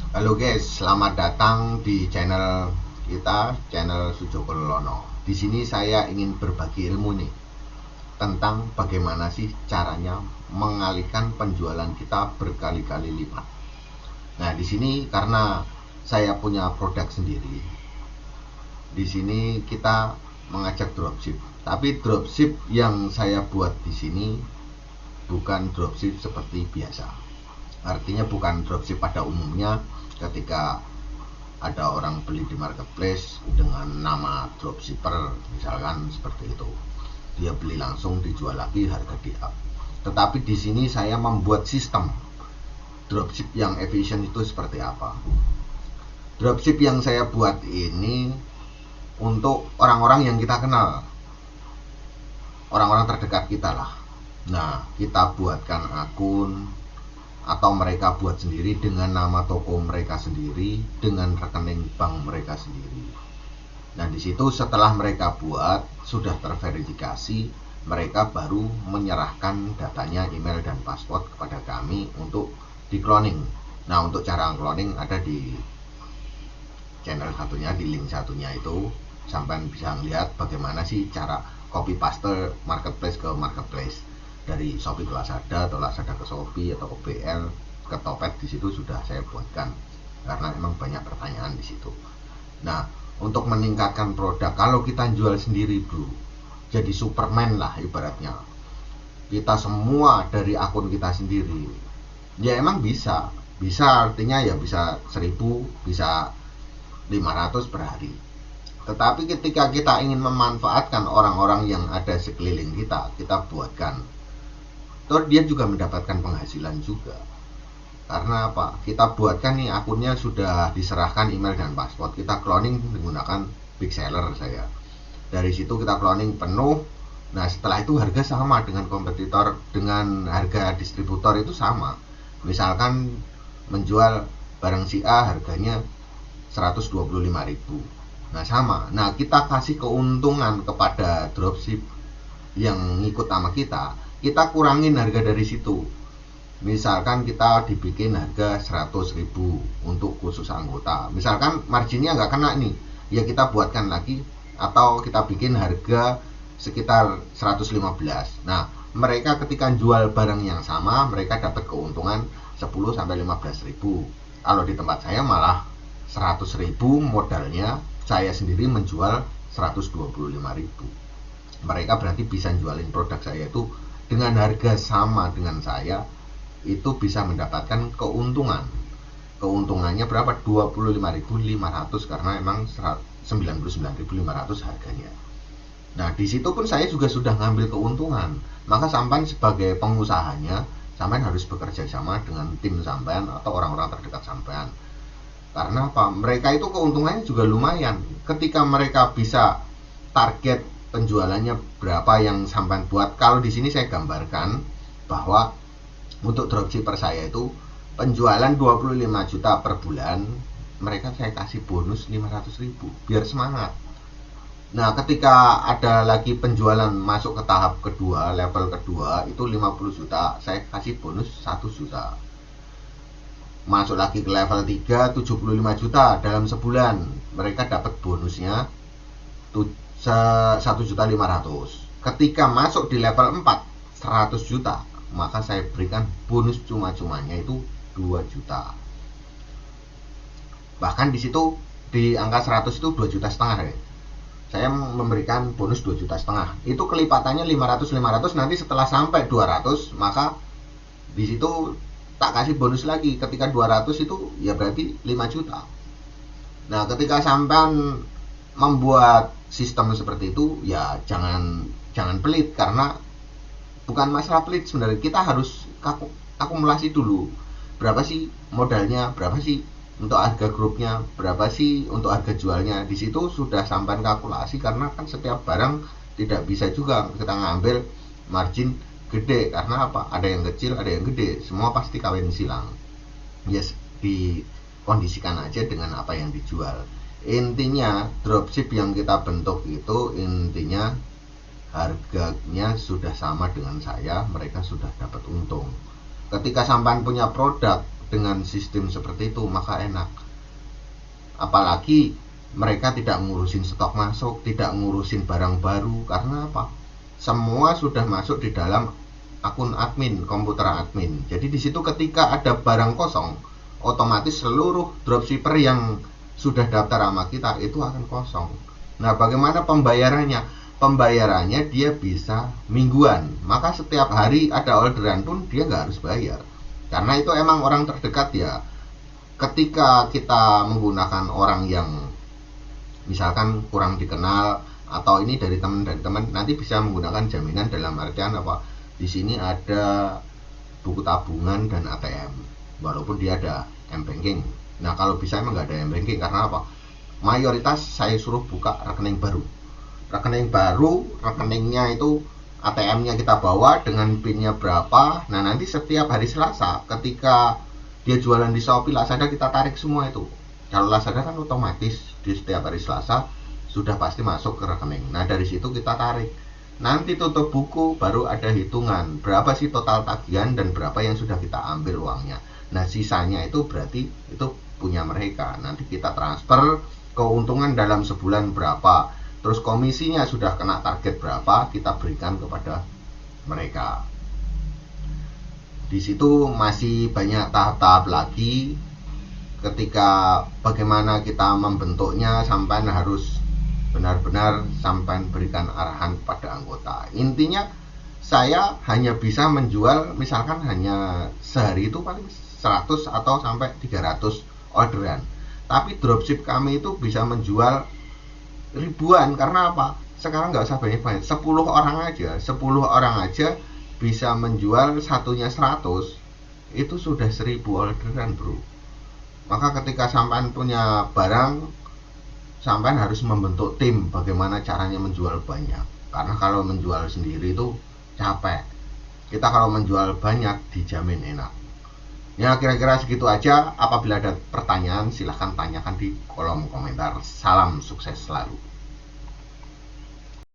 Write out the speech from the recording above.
Halo guys, selamat datang di channel kita, channel Sujoko Lelono. Di sini saya ingin berbagi ilmu nih tentang bagaimana sih caranya mengalihkan penjualan kita berkali-kali lipat. Nah, di sini karena saya punya produk sendiri, di sini kita mengajak dropship. Tapi dropship yang saya buat di sini bukan dropship seperti biasa. Artinya bukan dropship pada umumnya ketika ada orang beli di marketplace dengan nama dropshipper misalkan seperti itu, dia beli langsung dijual lagi harga di up. Tetapi di sini saya membuat sistem dropship yang efisien itu seperti apa. Dropship yang saya buat ini untuk orang-orang yang kita kenal, orang-orang terdekat kita lah. Nah, kita buatkan akun atau mereka buat sendiri dengan nama toko mereka sendiri, dengan rekening bank mereka sendiri. Nah, di situ setelah mereka buat sudah terverifikasi, mereka baru menyerahkan datanya, email dan password kepada kami untuk di cloning. Nah, untuk cara cloning ada di channel satunya, di link satunya itu sampai bisa lihat bagaimana sih cara copy paste marketplace ke marketplace, dari Shopee ke Lazada atau Lazada ke Shopee atau ke BL ke Topet. Di situ sudah saya buatkan karena memang banyak pertanyaan di situ. Nah, untuk meningkatkan produk, kalau kita jual sendiri bro, jadi Superman lah ibaratnya. Kita semua dari akun kita sendiri. Ya emang bisa, bisa artinya ya bisa 1000, bisa 500 per hari. Tetapi ketika kita ingin memanfaatkan orang-orang yang ada sekeliling kita, kita buatkan. Terus dia juga mendapatkan penghasilan juga. Karena apa? Kita buatkan nih akunnya sudah diserahkan email dan password. Kita cloning menggunakan big seller saya. Dari situ kita cloning penuh. Nah, setelah itu harga sama dengan kompetitor, dengan harga distributor itu sama. Misalkan menjual barang si A harganya 125.000. Nah, sama. Nah, kita kasih keuntungan kepada dropship yang ngikut sama kita kurangin harga dari situ. Misalkan kita dibikin harga 100.000 untuk khusus anggota, misalkan marginnya nggak kena nih, ya kita buatkan lagi atau kita bikin harga sekitar 115. Nah, mereka ketika jual barang yang sama mereka dapat keuntungan 10-15.000. Kalau di tempat saya malah 100.000 modalnya, saya sendiri menjual 125.000. Mereka berarti bisa jualin produk saya itu dengan harga sama dengan saya, itu bisa mendapatkan keuntungan. Keuntungannya berapa? 25.500 karena emang 99.500 harganya. Nah, di situ pun saya juga sudah ngambil keuntungan. Maka sampai sebagai pengusahanya, sampai harus bekerja sama dengan tim sampean atau orang-orang terdekat sampean. Karena apa? Mereka itu keuntungannya juga lumayan. Ketika mereka bisa target penjualannya berapa yang sampean buat. Kalau di sini saya gambarkan bahwa untuk dropshipper saya itu penjualan 25 juta per bulan, mereka saya kasih bonus 500.000 biar semangat. Nah, ketika ada lagi penjualan masuk ke tahap kedua, level kedua itu 50 juta, saya kasih bonus 1 juta. Masuk lagi ke level 3, 75 juta dalam sebulan, mereka dapat bonusnya 1.500.000. Ketika masuk di level 4, 100 juta, maka saya berikan bonus cuma-cumanya itu 2 juta. Bahkan di situ di angka 100 itu 2 juta setengah ya. Saya memberikan bonus 2 juta setengah. Itu kelipatannya 500 nanti setelah sampai 200, maka di situ tak kasih bonus lagi. Ketika 200 itu ya berarti 5 juta. Nah, ketika sampai membuat sistem seperti itu ya jangan pelit, karena bukan masalah pelit sebenarnya, kita harus akumulasi dulu. Berapa sih modalnya, berapa sih untuk harga grupnya, berapa sih untuk harga jualnya. Di situ sudah sampai kalkulasi, karena kan setiap barang tidak bisa juga kita ngambil margin gede, karena apa? Ada yang kecil, ada yang gede, semua pasti kawin silang. Yes, dikondisikan aja dengan apa yang dijual. Intinya dropship yang kita bentuk itu intinya harganya sudah sama dengan saya, mereka sudah dapat untung. Ketika sampean punya produk dengan sistem seperti itu maka enak. Apalagi mereka tidak ngurusin stok masuk, tidak ngurusin barang baru. Karena apa? Semua sudah masuk di dalam akun admin, komputer admin. Jadi di situ ketika ada barang kosong, otomatis seluruh dropshipper yang sudah daftar sama kita itu akan kosong. Nah, bagaimana pembayarannya? Pembayarannya dia bisa mingguan. Maka setiap hari ada orderan pun dia nggak harus bayar. Karena itu emang orang terdekat ya. Ketika kita menggunakan orang yang misalkan kurang dikenal atau ini dari teman, nanti bisa menggunakan jaminan dalam artian apa? Di sini ada buku tabungan dan ATM, walaupun dia ada m-banking. Nah, kalau bisa emang nggak ada m-banking karena apa? Mayoritas saya suruh buka rekening baru. Rekeningnya itu ATM-nya kita bawa dengan PIN-nya berapa. Nah, nanti setiap hari Selasa ketika dia jualan di Shopee, Lazada, kita tarik semua itu. Kalau Lazada kan otomatis di setiap hari Selasa sudah pasti masuk ke rekening. Nah, dari situ kita tarik. Nanti tutup buku baru ada hitungan berapa sih total tagihan dan berapa yang sudah kita ambil uangnya. Nah, sisanya itu berarti itu punya mereka. Nanti kita transfer keuntungan dalam sebulan berapa. Terus komisinya sudah kena target berapa, kita berikan kepada mereka. Di situ masih banyak tahap-tahap lagi. Ketika bagaimana kita membentuknya, sampai harus benar-benar sampai berikan arahan pada anggota. Intinya saya hanya bisa menjual misalkan hanya sehari itu paling 100 atau sampai 300 orderan. Tapi dropship kami itu bisa menjual ribuan. Karena apa? Sekarang nggak usah banyak-banyak, 10 orang aja bisa menjual satunya 100, itu sudah 1000 orderan, bro. Maka ketika sampean punya barang, sampean harus membentuk tim bagaimana caranya menjual banyak. Karena kalau menjual sendiri itu capek. Kita kalau menjual banyak dijamin enak. Ya, kira-kira segitu aja. Apabila ada pertanyaan silahkan tanyakan di kolom komentar. Salam sukses selalu.